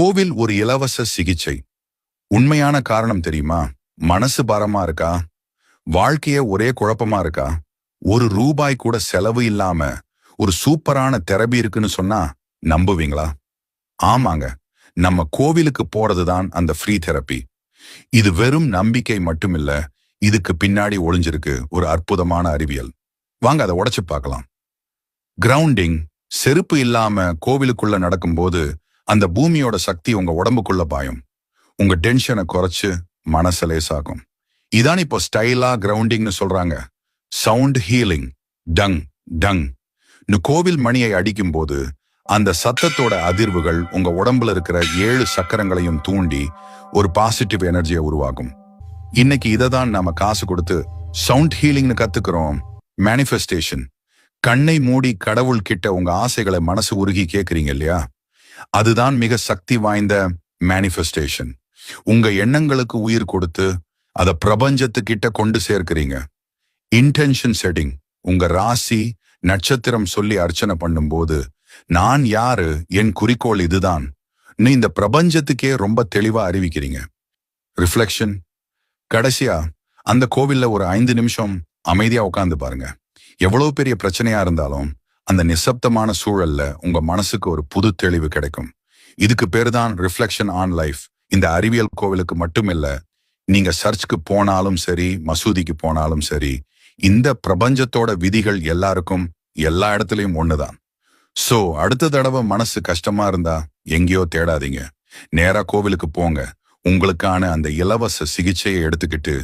கோவில் ஒரு இலவச சிகிச்சை. உண்மையான காரணம் தெரியுமா? மனசு பாரமா இருக்கா? வாழ்க்கைய ஒரே குழப்பமா இருக்கா? ஒரு ரூபாய் கூட செலவு இல்லாம ஒரு சூப்பரான தெரபி இருக்குன்னு சொன்னா நம்புவீங்களா? ஆமாங்க, நம்ம கோவிலுக்கு போறதுதான் அந்த ஃப்ரீ தெரப்பி. இது வெறும் நம்பிக்கை மட்டுமில்ல, இதுக்கு பின்னாடி ஒளிஞ்சிருக்கு ஒரு அற்புதமான அறிவியல். வாங்க அதை உடைச்சு பார்க்கலாம். கிரவுண்டிங். செருப்பு இல்லாம கோவிலுக்குள்ள நடக்கும்போது அந்த பூமியோட சக்தி உங்க உடம்புக்குள்ள பாயும். உங்க டென்ஷனை குறைச்சு மனச லேசாகும். இதான் இப்போ ஸ்டைலா கிரவுண்டிங்னு சொல்றாங்க. Sound healing. டங் டங் கோவில் மணியை அடிக்கும் போது அந்த சத்தத்தோட அதிர்வுகள் உங்க உடம்புல இருக்கிற 7 சக்கரங்களையும் தூண்டி ஒரு பாசிட்டிவ் எனர்ஜியை உருவாக்கும். இன்னைக்கு இதை தான் நாம காசு கொடுத்து சவுண்ட் ஹீலிங்னு கத்துக்கிறோம். மேனிஃபெஸ்டேஷன். கண்ணை மூடி கடவுள் கிட்ட உங்க ஆசைகளை மனசு உருகி கேட்கறீங்க இல்லையா? அதுதான் மிக சக்தி வாய்ந்த மேனிஃபெஸ்டேஷன். உங்க எண்ணங்களுக்கு உயிர் கொடுத்து அதை பிரபஞ்சத்துக்கிட்ட கொண்டு சேர்க்கிறீங்க. Intention setting. உங்க ராசி நட்சத்திரம் சொல்லி அர்ச்சனை பண்ணும்போது நான் யாரு, என் குறிக்கோள் இதுதான் இந்த பிரபஞ்சத்துக்கே ரொம்ப தெளிவா அறிவிக்கிறீங்க. ரிஃப்ளெக்ஷன். கடைசியா அந்த கோவில்ல ஒரு 5 நிமிஷம் அமைதியா உட்கார்ந்து பாருங்க. எவ்வளவு பெரிய பிரச்சனையா இருந்தாலும் அந்த நிசப்தமான சூழல்ல உங்க மனசுக்கு ஒரு புது தெளிவு கிடைக்கும். இதுக்கு பேரு தான் ரிஃப்ளெக்ஷன் ஆன் லைஃப். இந்த அறிவியல் கோவிலுக்கு மட்டுமில்ல, நீங்க சர்ச்சுக்கு போனாலும் சரி, மசூதிக்கு போனாலும் சரி, இந்த பிரபஞ்சத்தோட விதிகள் எல்லாருக்கும் எல்லா இடத்துலயும் ஒண்ணுதான். சோ அடுத்த தடவை மனசு கஷ்டமா இருந்தா எங்கேயோ தேடாதீங்க, நேரா கோவிலுக்கு போங்க. உங்களுக்கான அந்த இலவச சிகிச்சையை எடுத்துக்கிட்டு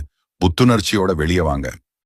புத்துணர்ச்சியோட வெளியே வாங்க.